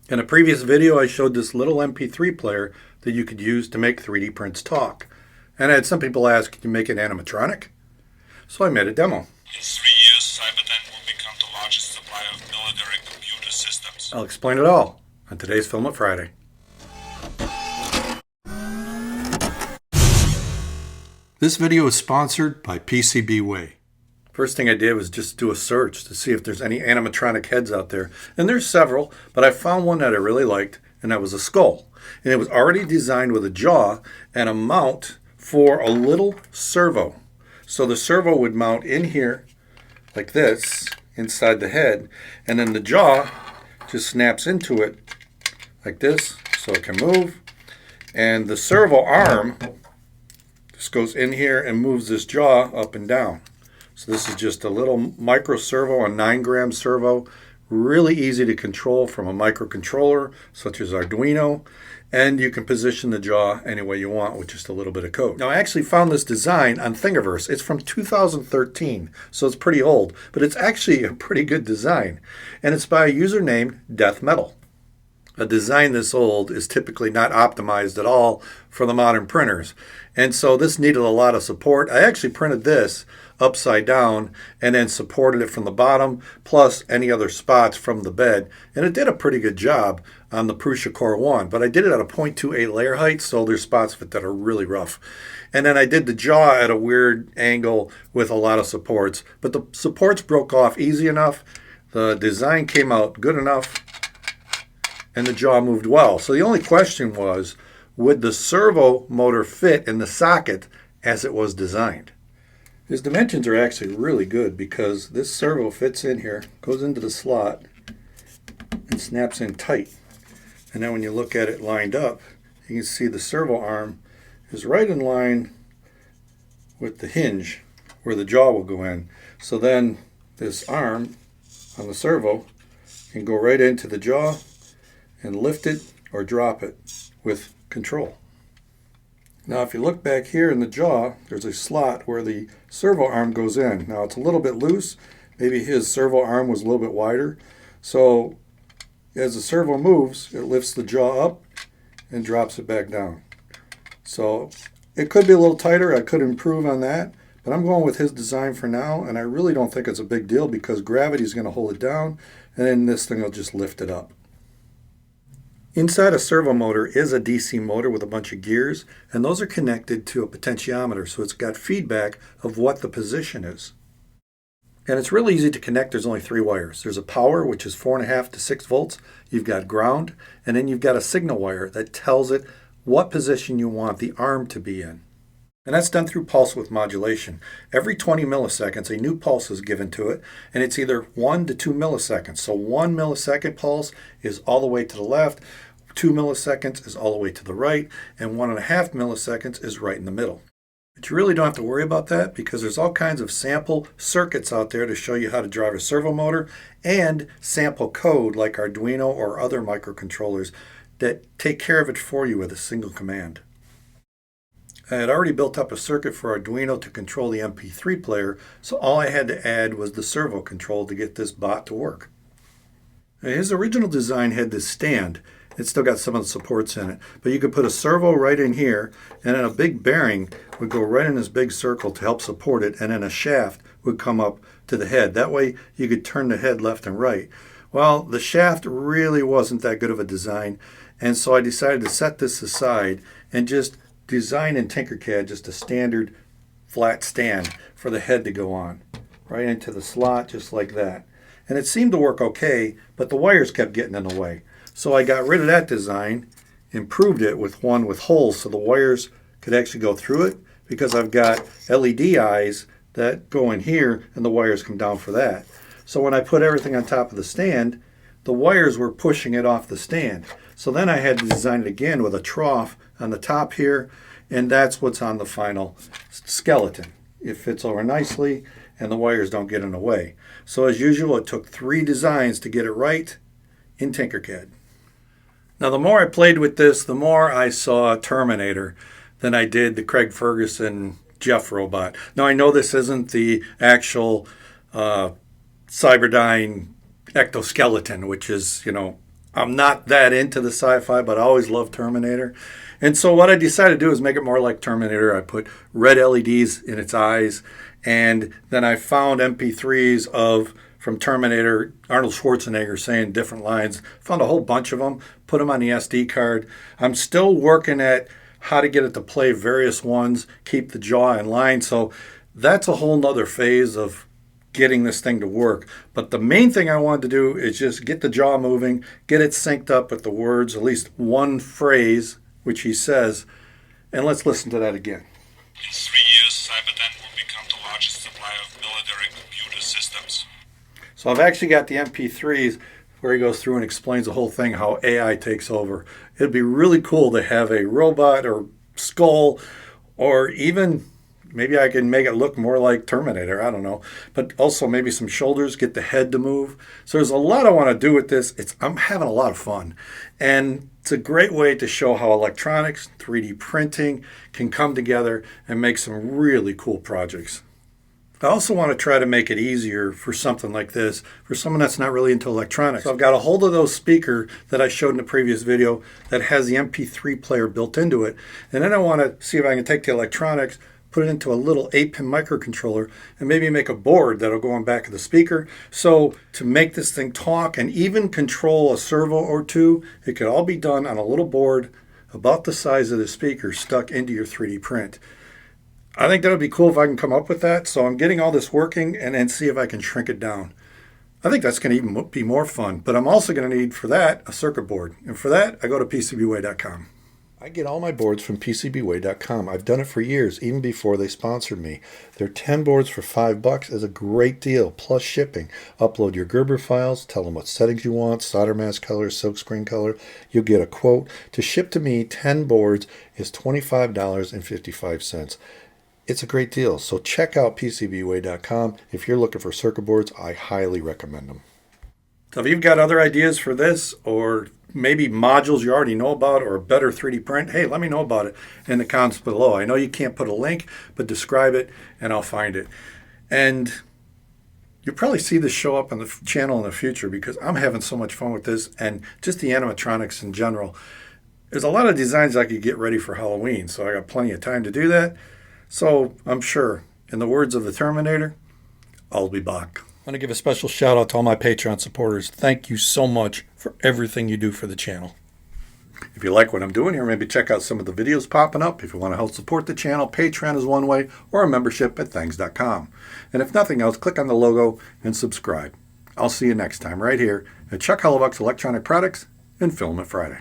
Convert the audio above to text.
In a previous video, I showed this little MP3 player that you could use to make 3D prints talk. And I had some people ask, can you make an animatronic? So I made a demo. In 3 years, Cyberdyne will become the largest supplier of military computer systems. I'll explain it all on today's Filament Friday. This video is sponsored by PCBWay. First thing I did was just do a search to see if there's any animatronic heads out there. And there's several, but I found one that I really liked, and that was a skull. And it was already designed with a jaw and a mount for a little servo. So the servo would mount in here like this inside the head, and then the jaw just snaps into it like this so it can move. And the servo arm just goes in here and moves this jaw up and down. So this is just a little micro servo, a 9-gram servo, really easy to control from a microcontroller such as Arduino, and you can position the jaw any way you want with just a little bit of code. Now I actually found this design on Thingiverse. It's from 2013, so it's pretty old, but it's actually a pretty good design, and it's by a user named Death Metal. A design this old is typically not optimized at all for the modern printers, and so this needed a lot of support. I actually printed this upside down and then supported it from the bottom plus any other spots from the bed, and it did a pretty good job on the Prusa Core 1, but I did it at a 0.28 layer height, so there's spots of it that are really rough. And then I did the jaw at a weird angle with a lot of supports, but the supports broke off easy enough, the design came out good enough, and the jaw moved well. So the only question was, would the servo motor fit in the socket as it was designed? His dimensions are actually really good because this servo fits in here, goes into the slot, and snaps in tight. And then when you look at it lined up, you can see the servo arm is right in line with the hinge where the jaw will go in. So then this arm on the servo can go right into the jaw and lift it or drop it with control. Now if you look back here in the jaw, there's a slot where the servo arm goes in. Now it's a little bit loose. Maybe his servo arm was a little bit wider. So as the servo moves, it lifts the jaw up and drops it back down. So it could be a little tighter. I could improve on that, but I'm going with his design for now, and I really don't think it's a big deal because gravity is going to hold it down, and then this thing will just lift it up. Inside a servo motor is a DC motor with a bunch of gears, and those are connected to a potentiometer, so it's got feedback of what the position is. And it's really easy to connect. There's only 3 wires. There's a power, which is 4.5 to 6 volts. You've got ground, and then you've got a signal wire that tells it what position you want the arm to be in. And that's done through pulse width modulation. Every 20 milliseconds, a new pulse is given to it, and it's either 1 to 2 milliseconds. So 1 millisecond pulse is all the way to the left, 2 milliseconds is all the way to the right, and 1.5 milliseconds is right in the middle. But you really don't have to worry about that because there's all kinds of sample circuits out there to show you how to drive a servo motor and sample code like Arduino or other microcontrollers that take care of it for you with a single command. I had already built up a circuit for Arduino to control the MP3 player, so all I had to add was the servo control to get this bot to work. Now, his original design had this stand. It's still got some of the supports in it, but you could put a servo right in here, and then a big bearing would go right in this big circle to help support it, and then a shaft would come up to the head. That way you could turn the head left and right. Well, the shaft really wasn't that good of a design, and so I decided to set this aside and just design in Tinkercad just a standard flat stand for the head to go on, right into the slot just like that. And it seemed to work okay, but the wires kept getting in the way. So I got rid of that design, improved it with one with holes so the wires could actually go through it, because I've got LED eyes that go in here and the wires come down for that. So when I put everything on top of the stand, the wires were pushing it off the stand. So then I had to design it again with a trough on the top here, and that's what's on the final skeleton. It fits over nicely and the wires don't get in the way. So as usual, it took 3 designs to get it right in Tinkercad. Now the more I played with this, the more I saw Terminator than I did the Craig Ferguson Jeff robot. Now I know this isn't the actual Cyberdyne ectoskeleton, which is, I'm not that into the sci-fi, but I always loved Terminator. And so what I decided to do is make it more like Terminator. I put red LEDs in its eyes, and then I found MP3s from Terminator, Arnold Schwarzenegger saying different lines. Found a whole bunch of them, put them on the SD card. I'm still working at how to get it to play various ones, keep the jaw in line. So that's a whole nother phase of getting this thing to work. But the main thing I wanted to do is just get the jaw moving, get it synced up with the words, at least one phrase, which he says. And let's listen to that again. In 3 years, Cyberdyne will become the largest supplier of military computer systems. So I've actually got the MP3s where he goes through and explains the whole thing, how AI takes over. It'd be really cool to have a robot or skull, or even maybe I can make it look more like Terminator, I don't know. But also maybe some shoulders, get the head to move. So there's a lot I want to do with this. I'm having a lot of fun. And it's a great way to show how electronics, 3D printing can come together and make some really cool projects. I also want to try to make it easier for something like this, for someone that's not really into electronics. So I've got a hold of those speaker that I showed in the previous video that has the MP3 player built into it. And then I want to see if I can take the electronics, put it into a little 8-pin microcontroller, and maybe make a board that'll go on back of the speaker. So to make this thing talk and even control a servo or two, it could all be done on a little board about the size of the speaker stuck into your 3D print. I think that would be cool if I can come up with that. So I'm getting all this working and then see if I can shrink it down. I think that's going to even be more fun. But I'm also going to need for that a circuit board. And for that, I go to PCBWay.com. I get all my boards from PCBWay.com. I've done it for years, even before they sponsored me. Their 10 boards for $5 is a great deal, plus shipping. Upload your Gerber files, tell them what settings you want, solder mask color, silkscreen color. You'll get a quote. To ship to me, 10 boards is $25.55. It's a great deal, so check out PCBWay.com. If you're looking for circuit boards, I highly recommend them. So if you've got other ideas for this, or maybe modules you already know about, or a better 3D print, hey, let me know about it in the comments below. I know you can't put a link, but describe it and I'll find it. And you'll probably see this show up on the channel in the future because I'm having so much fun with this and just the animatronics in general. There's a lot of designs I could get ready for Halloween, so I got plenty of time to do that. So I'm sure, in the words of the Terminator, I'll be back. I want to give a special shout out to all my Patreon supporters. Thank you so much for everything you do for the channel. If you like what I'm doing here, maybe check out some of the videos popping up. If you want to help support the channel, Patreon is one way, or a membership at thangs.com. And if nothing else, click on the logo and subscribe. I'll see you next time right here at Chuck Hellebuck's Electronic Products and Filament Friday.